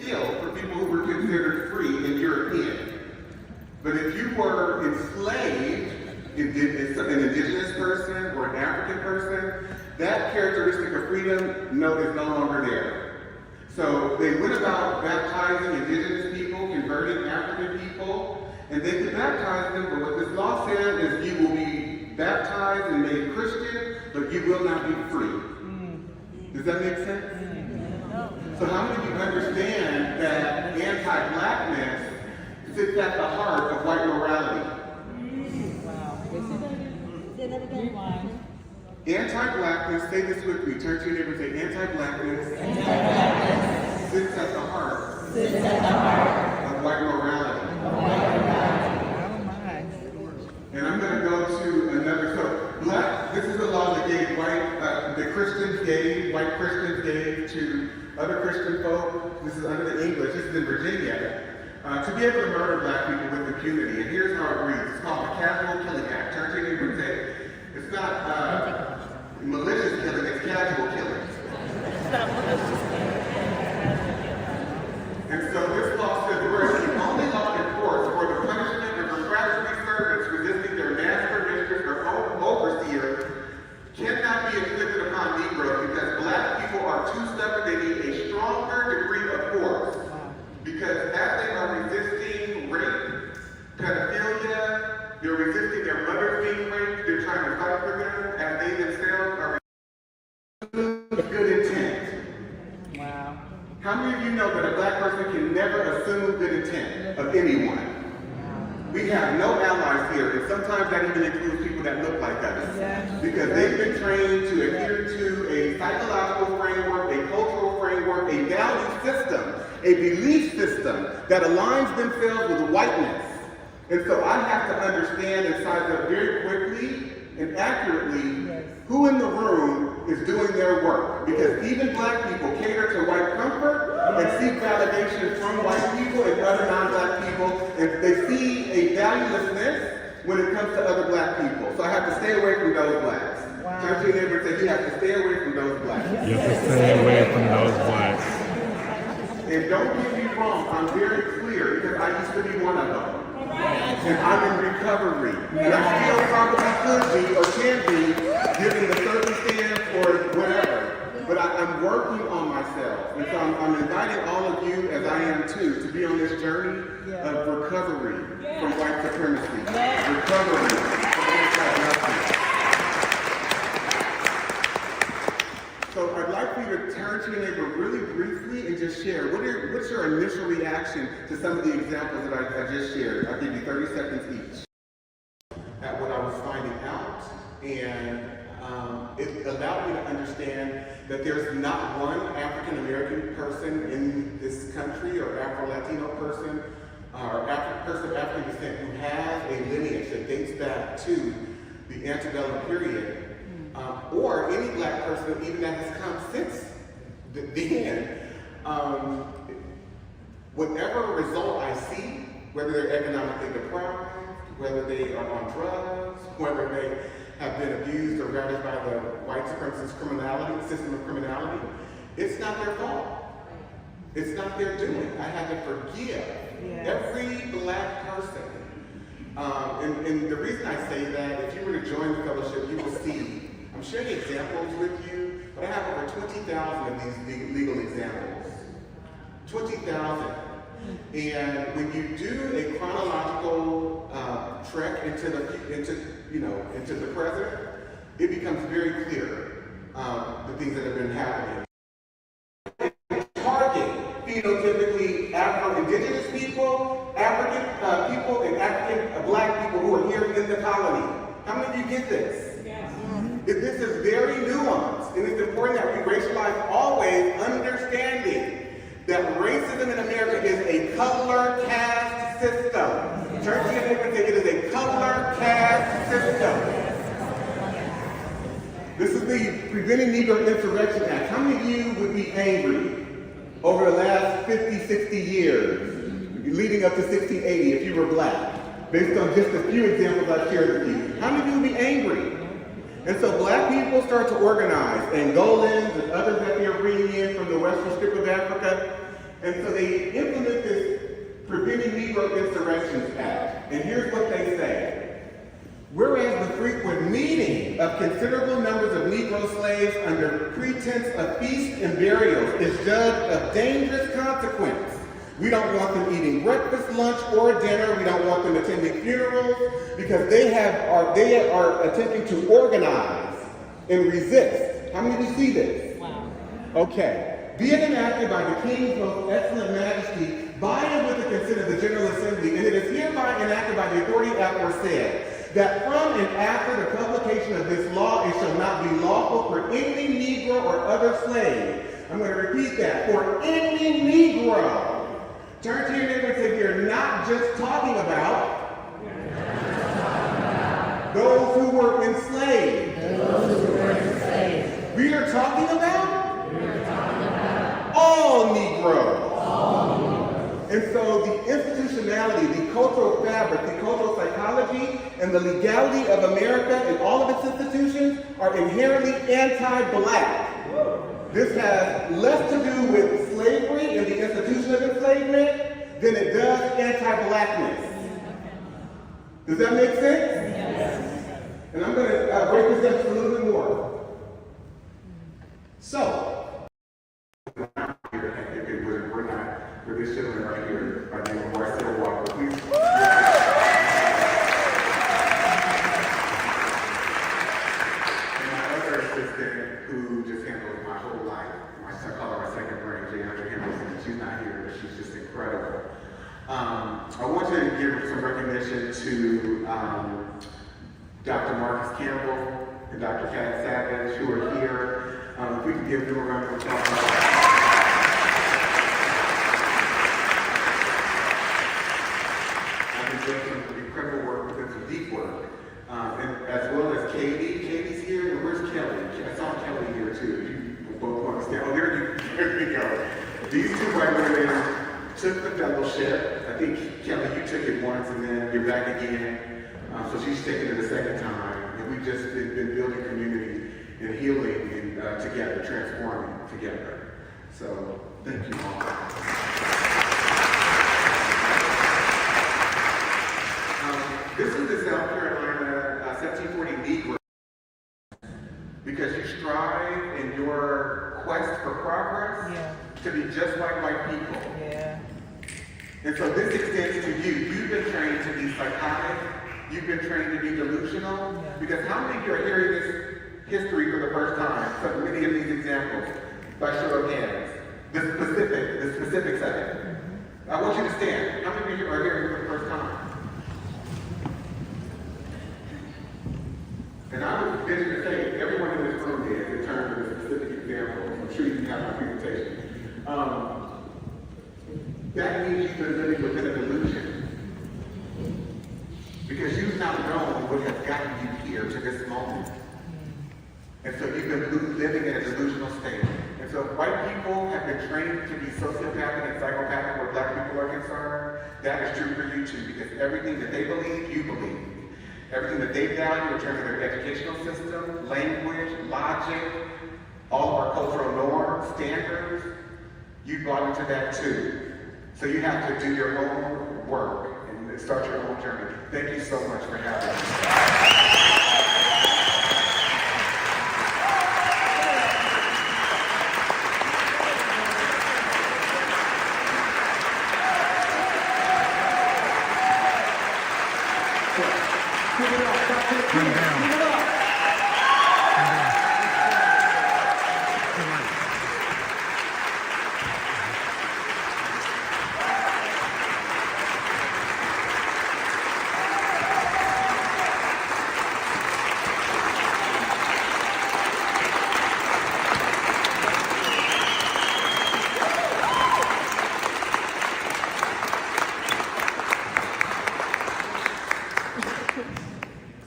still for people who were considered free and European. But if you were enslaved, an indigenous person or an African person, that characteristic of freedom is no longer there. So they went about baptizing indigenous people, converting African people, and they could baptize them, but what this law said is you will be baptized and made Christian, but you will not be free. Does that make sense? So how many of you understand that anti-blackness sits at the heart of white morality? Anti-blackness, say this with me, turn to your neighbor and say, anti-blackness sits at the heart of white morality. And I'm going to go to another, so this is the law that gave white Christians gave to other Christian folk. This is under the English, this is in Virginia, to be able to murder black people with impunity. And here's how it reads. It's called the Casual Killing Act. Turn to your neighbor and say, it's not malicious killing, it's casual killing. And so this law says, whereas the only law in force for the punishment of refractory servants resisting their master, mistress, or overseer cannot be inflicted upon Negroes because black people are too stubborn, they need a stronger degree of force. Because as they are resisting rape, pedophilia, they're resisting their mothers being raped, they're trying to fight for them, as they themselves are resisting good intent. Wow. How many of you know that a black person can never assume good intent of anyone? We have no allies here, and sometimes that even includes people that look like us. Because they've been trained to adhere to a psychological framework, a cultural framework, a value system, a belief system that aligns themselves with whiteness. And so I have to understand and size up very quickly and accurately who in the room is doing their work. Because even black people cater to white comfort and seek validation from white people and other non-black people, and they see a valuelessness when it comes to other black people. So I have to stay away from those blacks. Turn to your neighbor and say, you have to stay away from those blacks. You have to stay away from those blacks. And don't get me wrong, I'm very clear because I used to be one of them. And I'm in recovery. And I still probably could be or can be given the circumstance or whatever. But I'm working on myself. And so I'm inviting all of you, as I am too, to be on this journey of recovery from white supremacy. Recovery from anti-blackness. So I'd like for you to turn to your neighbor really briefly and just share. What's your initial reaction to some of the examples that I just shared? I'll give you 30 seconds each at what I was finding out. And it allowed me to understand that there's not one African-American person in this country or Afro-Latino person or person of African descent who has a lineage that dates back to the antebellum period. Or any black person, even that has come since then, whatever result I see, whether they're economically deprived, whether they are on drugs, whether they have been abused or ravaged by the white supremacist system of criminality, it's not their fault. It's not their doing. I have to forgive every black person. And the reason I say that, if you were to join the fellowship, you will see. I'm sharing examples with you, but I have over 20,000 of these legal examples. 20,000. And when you do a chronological trek into the present, it becomes very clear the things that have been happening. Target phenotypically Afro-Indigenous people, African people, and African black people who are here in the colony. How many of you get this? This is very nuanced, and it's important that we racialize always, understanding that racism in America is a color caste system. Turn to your neighbor and say it is a color caste system. This is the Preventing Negro Insurrection Act. How many of you would be angry over the last 50, 60 years, leading up to 1680 if you were black, based on just a few examples I've shared with you? How many of you would be angry? And so black people start to organize, Angolans and others that they're bringing in from the western strip of Africa, And so they implement this Preventing Negro Insurrections Act. And here's what they say. Whereas the frequent meeting of considerable numbers of Negro slaves under pretense of feasts and burials is judged of dangerous consequence. We don't want them eating breakfast, lunch, or dinner. We don't want them attending funerals because they are attempting to organize and resist. How many of you see this? Wow. Okay. Be it enacted by the King's most excellent majesty, by and with the consent of the General Assembly, and it is hereby enacted by the authority aforesaid, that from and after the publication of this law, it shall not be lawful for any Negro or other slave. I'm going to repeat that. For any Negro. Turn to your neighbor and say, we are not just talking about those who were enslaved. We are talking about all Negroes. And so the institutionality, the cultural fabric, the cultural psychology, and the legality of America and all of its institutions are inherently anti-black. This has less to do with slavery and the institution of enslavement than it does anti-blackness. Does that make sense? Yes. And I'm going to break this down just a little bit more. So, we're this gentleman right here, by the name of Marcel Walker. Please. And my other assistant, who just handles my whole life, I call her my second brain, Jayandra Henderson. She's not here, but she's just incredible. I want to give some recognition to Dr. Marcus Campbell and Dr. Pat Savage, who are here. If we can give them a round of applause. Some incredible work with some deep work, and as well as Katie. Katie's here, and where's Kelly? I saw Kelly here too. You both want to stand. Oh, there you go. These two white women took the fellowship. I think Kelly, you took it once, and then you're back again. So she's taking it a second time, and we've just been building community and healing and together, transforming together. So thank you all. This is the South Carolina 1740 Negro, because you strive in your quest for progress to be just like white people. Yeah. And so this extends to you. You've been trained to be psychotic. You've been trained to be delusional. Because how many of you are hearing this history for the first time? So many of these examples, by show of hands. The specifics of it. I want you to stand. How many of you are hearing it for the first time? And I would venture to say everyone in this room is, in terms of the specific examples. I'm sure you can have my presentation. That means you've been living within a delusion. Because you've not known what has gotten you here to this moment. And so you've been living in a delusional state. And so if white people have been trained to be sociopathic and psychopathic where black people are concerned, that is true for you too. Because everything that they believe, you believe. Everything that they value in terms of their educational system, language, logic, all of our cultural norms, standards, you brought into that too. So you have to do your own work and start your own journey. Thank you so much for having me.